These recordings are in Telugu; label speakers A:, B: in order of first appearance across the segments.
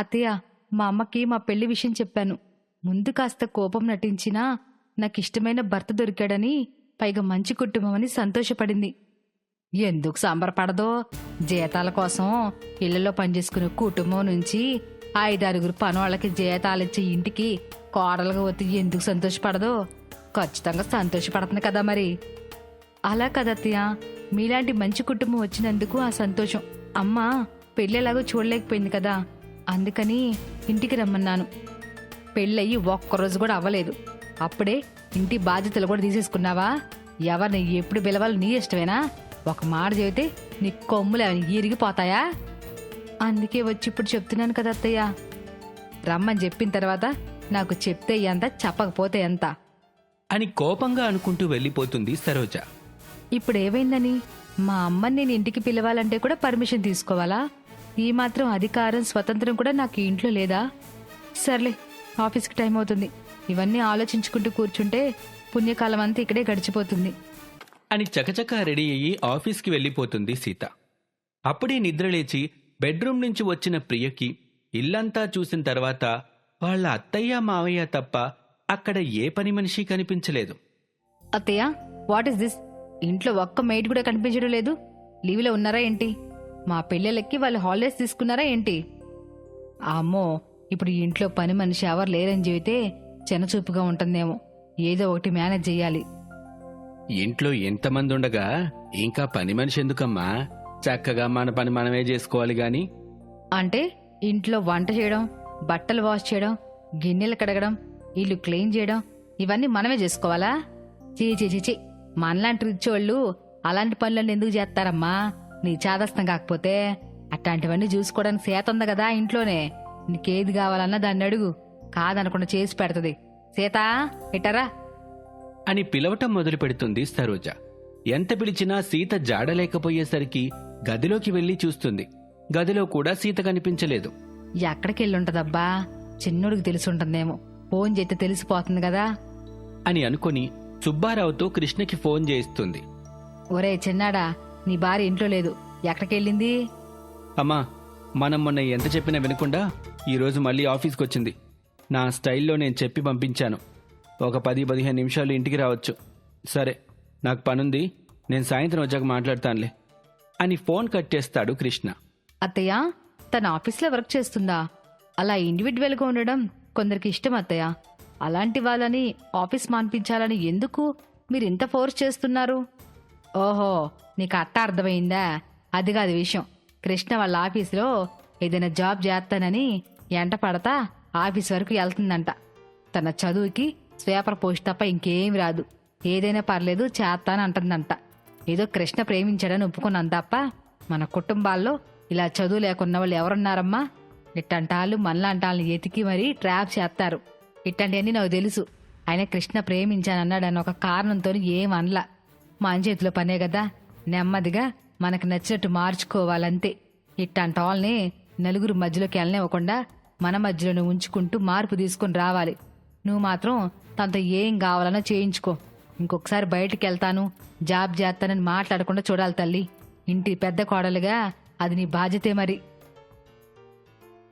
A: అత్తయ్య, మా అమ్మకి మా పెళ్లి విషయం చెప్పాను. ముందు కాస్త కోపం నటించినా నాకిష్టమైన భర్త దొరికాడని, పైగా మంచి కుటుంబం అని సంతోషపడింది. ఎందుకు సంబరపడదో? జీతాల కోసం ఇళ్లలో పనిచేసుకునే కుటుంబం నుంచి 5-6 పనోళ్ళకి జీతాలిచ్చే ఇంటికి కోడలుగా వచ్చి ఎందుకు సంతోషపడదో? ఖచ్చితంగా సంతోషపడుతుంది కదా మరి. అలా కదత్తయ్య, మీలాంటి మంచి కుటుంబం వచ్చినందుకు ఆ సంతోషం. అమ్మ పెళ్ళెలాగో చూడలేకపోయింది కదా, అందుకని ఇంటికి రమ్మన్నాను. పెళ్ళయి ఒక్కరోజు కూడా అవ్వలేదు, అప్పుడే ఇంటి బాధ్యతలు కూడా తీసేసుకున్నావా? ఎవరిని ఎప్పుడు పిలవాలో నీ ఇష్టమేనా? ఒక మాట చెబితే నీ కొమ్ములు ఇరిగిపోతాయా? అందుకే వచ్చి ఇప్పుడు చెప్తున్నాను కదా అత్తయ్య. రమ్మని చెప్పిన తర్వాత నాకు చెప్తే ఎంత, చెప్పకపోతే ఎంత
B: అని కోపంగా అనుకుంటూ వెళ్ళిపోతుంది సరోజ.
A: ఇప్పుడేమైందని? మా అమ్మని నేను ఇంటికి పిలవాలంటే కూడా పర్మిషన్ తీసుకోవాలా? ఈ మాత్రం అధికారం, స్వతంత్రం కూడా నాకు ఈ ఇంట్లో లేదా? సర్లే, ఆఫీస్కి టైం అవుతుంది. ఇవన్నీ ఆలోచించుకుంటూ కూర్చుంటే పుణ్యకాలం అంతా ఇక్కడే గడిచిపోతుంది
B: అని చకచకా రెడీ అయ్యి ఆఫీస్కి వెళ్ళిపోతుంది సీత. అప్పుడే నిద్రలేచి బెడ్రూమ్ నుంచి వచ్చిన ప్రియకి ఇల్లంతా చూసిన తర్వాత వాళ్ళ అత్తయ్య మావయ్య తప్ప అక్కడ ఏ పని మనిషి కనిపించలేదు.
A: అత్తయ్య, వాట్ ఇస్ దిస్? ఇంట్లో ఒక్క మెయిడ్ కూడా కనిపించడం లేదు. లీవ్లో ఉన్నారా ఏంటి? మా పిల్లలకి వాళ్ళు హాలిడేస్ తీసుకున్నారా ఏంటి? అమ్మో, ఇప్పుడు ఈ ఇంట్లో పని మనిషి ఎవరు లేరని చెబితే చిన్నచూపుగా ఉంటుందేమో. ఏదో ఒకటి మేనేజ్ చెయ్యాలి.
B: ఇంట్లో ఎంతమంది ఉండగా ఇంకా పని మనిషి ఎందుకమ్మా? చక్కగా మన పని మనమే చేసుకోవాలి గాని.
A: అంటే ఇంట్లో వంట చేయడం, బట్టలు వాష్ చేయడం, గిన్నెలు కడగడం, ఇల్లు క్లీన్ చేయడం ఇవన్నీ మనమే చేసుకోవాలా? చీ, మనలాంటి రిచ్చోళ్ళు అలాంటి పనులన్నీ ఎందుకు చేస్తారమ్మా? నీ చాదస్తం కాకపోతే. అట్లాంటివన్నీ చూసుకోవడానికి సీత ఉంది కదా ఇంట్లోనే. నీకేది కావాలన్నా దాన్ని అడుగు, కాదనకుండా చేసి పెడుతుంది. సీత, ఇటరా
B: అని పిలవటం మొదలు పెడుతుంది సరోజ. ఎంత పిలిచినా సీత జాడలేకపోయేసరికి గదిలోకి వెళ్లి చూస్తుంది. గదిలో కూడా సీత కనిపించలేదు.
A: ఎక్కడికెళ్ళుంటదబ్బా? చిన్నుడికి తెలుసుంటుందేమో, ఫోన్ చేస్తే తెలిసిపోతుంది కదా
B: అని అనుకుని సుబ్బారావుతో కృష్ణకి ఫోన్ చేయిస్తుంది.
A: ఒరే చిన్నాడా, నీ భార్య ఇంట్లో లేదు, ఎక్కడికెళ్ళింది?
B: అమ్మా, మనం మొన్న ఎంత చెప్పినా వినకుండా ఈరోజు మళ్ళీ ఆఫీస్కొచ్చింది. నా స్టైల్లో నేను చెప్పి పంపించాను. ఒక 10-15 నిమిషాలు ఇంటికి రావచ్చు. సరే, నాకు పనుంది, నేను సాయంత్రం వచ్చాక మాట్లాడతానులే అని ఫోన్ కట్ చేస్తాడు కృష్ణ.
A: అత్తయ్య, తన ఆఫీస్లో వర్క్ చేస్తుందా? అలా ఇండివిడ్యువల్గా ఉండడం కొందరికి ఇష్టం అత్తయ్య. అలాంటి వాళ్ళని ఆఫీస్ మాన్పించాలని ఎందుకు మీరు ఇంత ఫోర్స్ చేస్తున్నారు? ఓహో, నీకు అట్ట అర్థమైందా? అది కాదు విషయం. కృష్ణ వాళ్ళ ఆఫీసులో ఏదైనా జాబ్ చేస్తానని ఎంట పడతా ఆఫీస్ వరకు వెళ్తుందంట. తన చదువుకి స్వేపర్ పోస్ట్ తప్ప ఇంకేం రాదు. ఏదైనా పర్లేదు చేస్తానంటుందంట. ఏదో కృష్ణ ప్రేమించాడని ఒప్పుకున్నాను తప్ప మన కుటుంబాల్లో ఇలా చదువు లేకున్న వాళ్ళు ఎవరున్నారమ్మా? ఇట్టంటాళ్ళు మనలాంటాళ్ళని ఎతికి మరీ ట్రాప్ చేస్తారు. ఇట్టంటివన్నీ నాకు తెలుసు. ఆయన కృష్ణ ప్రేమించానన్నాడని ఒక కారణంతో ఏమనలా. మన చేతిలో పనే కదా, నెమ్మదిగా మనకు నచ్చినట్టు మార్చుకోవాలంతే. ఇట్టంట వాళ్ళని నలుగురు మధ్యలోకి వెళ్ళనివ్వకుండా మన మధ్యలోనే ఉంచుకుంటూ మార్పు తీసుకుని రావాలి. నువ్వు మాత్రం తనతో ఏం కావాలన్నా చేయించుకో. ఇంకొకసారి బయటికి వెళ్తాను, జాబ్ చేస్తానని మాట్లాడకుండా చూడాలి తల్లి. ఇంటి పెద్ద కోడలుగా అది నీ బాధ్యతే మరి.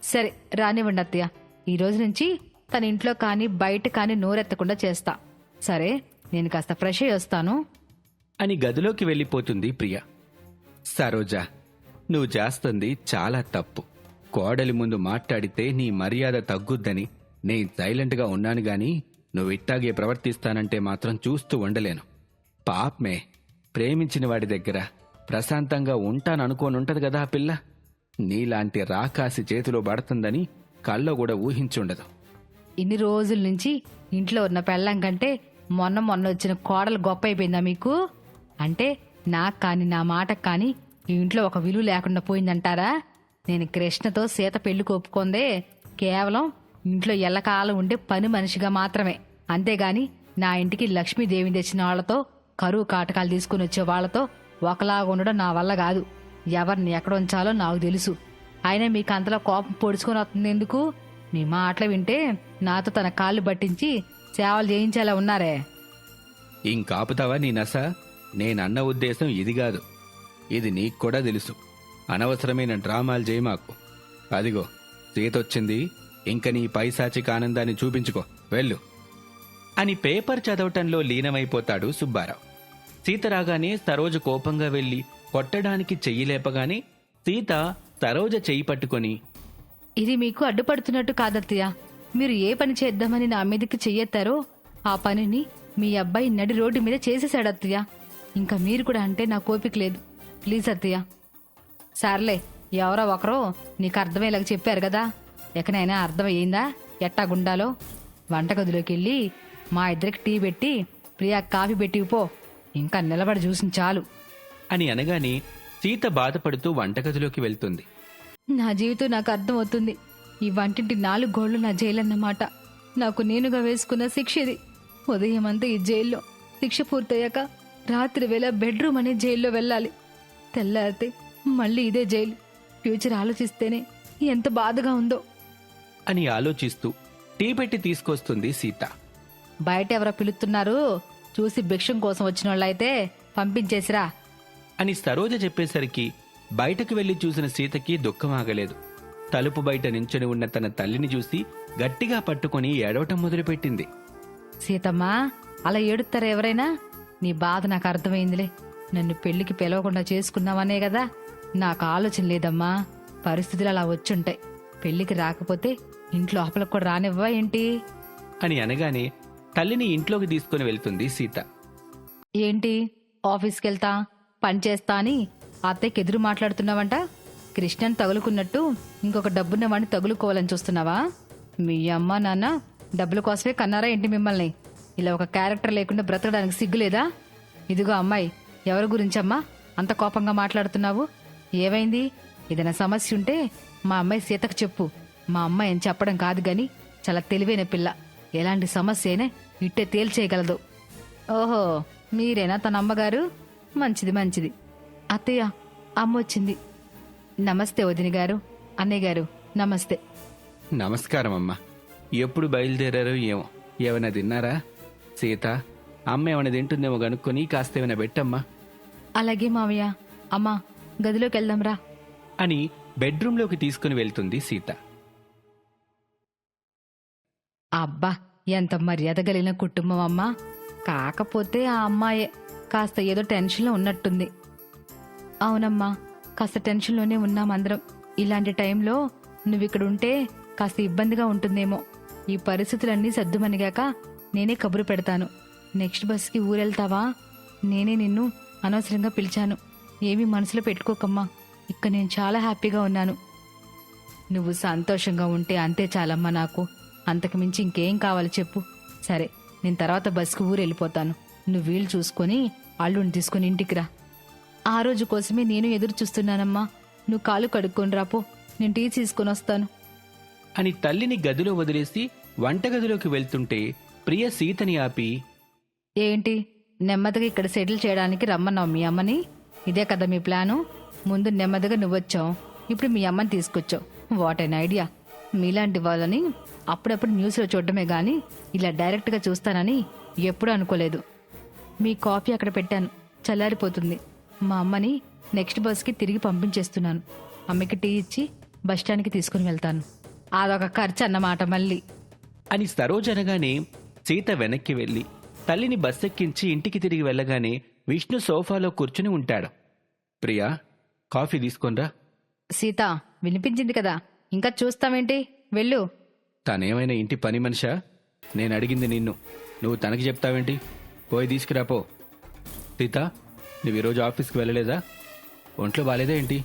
A: సరే, రానివ్వండి అత్తయ్య. ఈ రోజు నుంచి తన ఇంట్లో కానీ బయట కానీ నోరెత్తకుండా చేస్తా. సరే, నేను కాస్త ఫ్రెష్ అయ్యి వస్తాను
B: అని గదిలోకి వెళ్ళిపోతుంది ప్రియ. సరోజా, నువ్వు చేస్తుంది చాలా తప్పు. కోడలి ముందు మాట్లాడితే నీ మర్యాద తగ్గుద్దని నేను సైలెంట్గా ఉన్నాను గాని నువ్వు ఇట్టాగే ప్రవర్తిస్తానంటే మాత్రం చూస్తూ ఉండలేను. పాపమే, ప్రేమించిన వాడి దగ్గర ప్రశాంతంగా ఉంటాననుకోనుంటది కదా ఆ పిల్ల. నీలాంటి రాకాసి చేతిలో పడుతుందని కల్లో కూడా ఊహించుండదు.
A: ఇన్ని రోజుల నుంచి ఇంట్లో ఉన్న పెళ్ళం కంటే మొన్న వచ్చిన కోడలు గొప్ప అయిపోయిందా మీకు? అంటే నాకు కానీ నా మాటకు కానీ ఈ ఇంట్లో ఒక విలువ లేకుండా పోయిందంటారా? నేను కృష్ణతో సీత పెళ్లి ఒప్పుకుందే కేవలం ఇంట్లో ఎల్లకాలం ఉండే పని మనిషిగా మాత్రమే. అంతేగాని నా ఇంటికి లక్ష్మీదేవిని తెచ్చిన వాళ్లతో, కరువు కాటకాలు తీసుకుని వచ్చే వాళ్లతో ఒకలాగా ఉండడం నా వల్ల కాదు. ఎవరిని ఎక్కడ ఉంచాలో నాకు తెలుసు. అయినా మీకు అంతలో కోపం పొడుచుకొని వస్తుంది ఎందుకు? మీ మాటలు వింటే నాతో తన కాళ్ళు పట్టించి సేవలు చేయించేలా ఉన్నారే.
B: ఇంకాపుతావా నీ నస? నేనన్న ఉద్దేశం ఇది కాదు. ఇది నీకు కూడా తెలుసు. అనవసరమైన డ్రామాలు చేయమాకు. అదిగో సీత వచ్చింది, ఇంక నీ పైశాచిక ఆనందాన్ని చూపించుకో, వెళ్ళు అని పేపర్ చదవటంలో లీనమైపోతాడు సుబ్బారావు. సీత రాగానే సరోజ కోపంగా వెళ్ళి కొట్టడానికి చెయ్యి లేపగానే సీత సరోజ చెయ్యి పట్టుకొని,
A: ఇది మీకు అడ్డుపడుతున్నట్టు కాదత్తయ్య. మీరు ఏ పని చేద్దామని నా మీదకి చెయ్యెత్తారో ఆ పనిని మీ అబ్బాయి నడి రోడ్డు మీద చేసేశాడు అత్తయ్య. ఇంకా మీరు కూడా అంటే నా కోపిక లేదు. ప్లీజ్ అత్తయ్య. సర్లే, ఎవరో ఒకరో నీకు అర్థమయ్యేలాగా చెప్పారు కదా, ఎక్కడైనా అర్థమయ్యిందా ఎట్టాగుండాలో? వంటగదిలోకి వెళ్ళి మా ఇద్దరికి టీ పెట్టి ప్రియా కాఫీ పెట్టి పో. ఇంకా నిలబడి చూసిన చాలు
B: అని అనగానే సీత బాధపడుతూ వంటగదిలోకి వెళ్తుంది.
A: నా జీవితం నాకు అర్థమవుతుంది. ఈ వంటింటి 4 గోళ్లు నా జైలన్నమాట. నాకు నేనుగా వేసుకున్న శిక్ష ఇది. ఉదయం అంతా ఈ జైల్లో, శిక్ష పూర్తయ్యాక రాత్రి వేళ బెడ్రూమ్ అనే జైల్లో వెళ్ళాలి. తెల్లారితే మళ్ళీ ఇదే జైలు. ఫ్యూచర్ ఆలోచిస్తేనే ఎంత బాధగా ఉందో
B: అని ఆలోచిస్తూ టీ పెట్టి తీసుకొస్తుంది సీత.
A: బయట ఎవరో పిలుస్తున్నారు, చూసి భిక్షం కోసం వచ్చిన వాళ్ళైతే పంపించేసిరా
B: అని సరోజ చెప్పేసరికి బయటకు వెళ్లి చూసిన సీతకి దుఃఖం ఆగలేదు. తలుపు బయట నించుని ఉన్న తన తల్లిని చూసి గట్టిగా పట్టుకుని ఏడవటం మొదలుపెట్టింది.
A: సీతమ్మా, అలా ఏడుస్తారా ఎవరైనా? నీ బాధ నాకు అర్థమైందిలే. నన్ను పెళ్లికి పిలవకుండా చేసుకున్నావనే కదా. నాకు ఆలోచన లేదమ్మా. పరిస్థితులు అలా వచ్చుంటాయి. పెళ్లికి రాకపోతే ఇంట్లో లోపలకు కూడా రానివ్వా ఏంటి
B: అని అనగానే తల్లిని ఇంట్లోకి తీసుకుని వెళ్తుంది సీత.
A: ఏంటి ఆఫీస్కి వెళ్తా, పని చేస్తా అని అత్తయ్యకి ఎదురు మాట్లాడుతున్నావంట? కృష్ణని తగులుకున్నట్టు ఇంకొక డబ్బున్నవాడిని తగులుకోవాలని చూస్తున్నావా? మీ అమ్మ నాన్న డబ్బుల కోసమే కన్నారా ఏంటి మిమ్మల్ని? ఇలా ఒక క్యారెక్టర్ లేకుండా బ్రతకడానికి సిగ్గులేదా? ఇదిగో అమ్మాయి, ఎవరి గురించమ్మా అంత కోపంగా మాట్లాడుతున్నావు? ఏమైంది? ఏదైనా సమస్య ఉంటే మా అమ్మాయి సీతకు చెప్పు. మా అమ్మాయి అని చెప్పడం కాదు గాని చాలా తెలివైన పిల్ల. ఎలాంటి సమస్య అయినా ఇట్టే తేల్చేయగలదు. ఓహో, మీరేనా తన అమ్మగారు? మంచిది మంచిది. అత్తయ్య, అమ్మ వచ్చింది. నమస్తే వదిన గారు. అన్నయ్య గారు నమస్తే.
B: నమస్కారం అమ్మా. ఎప్పుడు బయలుదేరారో ఏమో. ఏమైనా తిన్నారా? సీత, అమ్మ ఏమైనా తింటుందేమో కనుక్కొని కాస్త ఏమైనా పెట్టమ్మా.
A: అలాగే మావయ్య. అమ్మా, గదిలోకి వెళ్దాంరా
B: అని బెడ్రూంలోకి తీసుకుని వెళ్తుంది సీత.
A: అబ్బా, ఎంత మర్యాద కలిగిన కుటుంబం అమ్మా. కాకపోతే ఆ అమ్మాయే కాస్త ఏదో టెన్షన్లో ఉన్నట్టుంది. అవునమ్మా, కాస్త టెన్షన్లోనే ఉన్నాం అందరం. ఇలాంటి టైంలో నువ్విక్కడ ఉంటే కాస్త ఇబ్బందిగా ఉంటుందేమో. ఈ పరిస్థితులన్నీ సద్దుమణిగాక నేనే కబురు పెడతాను. నెక్స్ట్ బస్కి ఊరెళ్తావా? నేనే నిన్ను అనవసరంగా పిలిచాను. ఏమీ మనసులో పెట్టుకోకమ్మా. ఇక్కడ నేను చాలా హ్యాపీగా ఉన్నాను. నువ్వు సంతోషంగా ఉంటే అంతే చాలమ్మా నాకు. అంతకు మించి ఇంకేం కావాలి చెప్పు. సరే, నేను తర్వాత బస్కి ఊరెళ్ళిపోతాను. నువ్వు వీలు చూసుకొని అల్లుని తీసుకుని ఇంటికి రా. ఆ రోజు కోసమే నేను ఎదురు చూస్తున్నానమ్మా. నువ్వు కాలు కడుక్కొని రాపో, నేను టీ తీసుకొని వస్తాను
B: అని తల్లిని గదిలో వదిలేసి వంటగదిలోకి వెళ్తుంటే ప్రియ సీతని ఆపి,
A: ఏంటి నెమ్మదిగా ఇక్కడ సెటిల్ చేయడానికి రమ్మన్నావు మీ అమ్మని? ఇదే కదా మీ ప్లాను? ముందు నెమ్మదిగా నువ్వొచ్చావు, ఇప్పుడు మీ అమ్మని తీసుకొచ్చావు. What an idea. మీలాంటి వాళ్ళని అప్పుడప్పుడు న్యూస్లో చూడటమే గాని ఇలా డైరెక్ట్గా చూస్తానని ఎప్పుడూ అనుకోలేదు. మీ కాఫీ అక్కడ పెట్టాను, చల్లారిపోతుంది. మా అమ్మని నెక్స్ట్ బస్కి తిరిగి పంపించేస్తున్నాను. అమ్మకి టీ ఇచ్చి బస్టాండ్కి తీసుకుని వెళ్తాను. అదొక ఖర్చు అన్నమాట మళ్ళీ
B: అని సరోజ అనగానే సీత వెనక్కి వెళ్లి తల్లిని బస్సెక్కించి ఇంటికి తిరిగి వెళ్ళగానే విష్ణు సోఫాలో కూర్చుని ఉంటాడు. ప్రియా, కాఫీ తీసుకొనిరా.
A: సీత, వినిపించింది కదా, ఇంకా చూస్తావేంటి? వెళ్ళు.
B: తనేమైనా ఇంటి పని మనిషా? నేను అడిగింది నిన్ను, నువ్వు తనకి చెప్తావేంటి? పోయి తీసుకురాపో. సీత, నువ్వు ఈరోజు ఆఫీస్కి వెళ్ళలేదా? ఒంట్లో బాలేదా ఏంటి?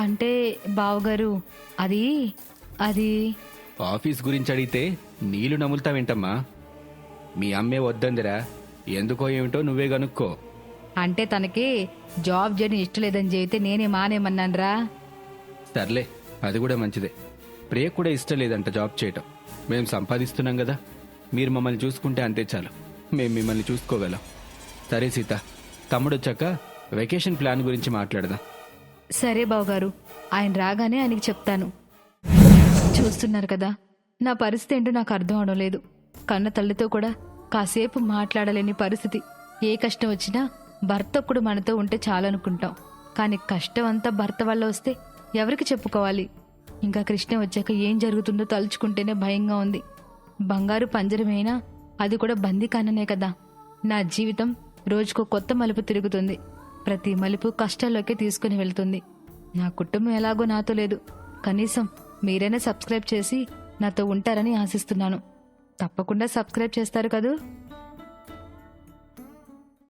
A: అంటే బావగారు, అది అది
B: ఆఫీస్ గురించి అడిగితే నీళ్లు నములుతావేంటమ్మా? మీ అమ్మే వద్దందిరా. ఎందుకో ఏమిటో నువ్వే కనుక్కో.
A: అంటే తనకి జాబ్ చేయడం ఇష్టం లేదని చెబితే నేనే మానేమన్నానరా.
B: సర్లే, అది కూడా మంచిదే. ప్రియకు కూడా ఇష్టం లేదంట జాబ్ చేయటం. మేం సంపాదిస్తున్నాం కదా, మీరు మమ్మల్ని చూసుకుంటే అంతే చాలు. మేం మిమ్మల్ని చూసుకోగలం. సరే సీత, తమ్ముడు వచ్చాక వెకేషన్ ప్లాన్ గురించి మాట్లాడదాం.
A: సరే బావగారు, ఆయన రాగానే ఆయనకి చెప్తాను. చూస్తున్నారు కదా, నా పరిస్థితి ఏంటో నాకు అర్థం అవడం లేదు. కన్న తల్లితో కూడా కాసేపు మాట్లాడలేని పరిస్థితి. ఏ కష్టం వచ్చినా భర్త కూడా మనతో ఉంటే చాలనుకుంటాం. కానీ కష్టం అంతా భర్త వల్ల వస్తే ఎవరికి చెప్పుకోవాలి? ఇంకా కృష్ణ వచ్చాక ఏం జరుగుతుందో తలుచుకుంటేనే భయంగా ఉంది. బంగారు పంజరమైనా అది కూడా బందీకాననే కదా. నా జీవితం రోజుకో కొత్త మలుపు తిరుగుతుంది. ప్రతి మలుపు కష్టాల్లోకే తీసుకుని వెళ్తుంది. నా కుటుంబం ఎలాగో నాతో లేదు. కనీసం మీరైనా సబ్స్క్రైబ్ చేసి నాతో ఉంటారని ఆశిస్తున్నాను. తప్పకుండా సబ్స్క్రైబ్ చేస్తారు కదూ.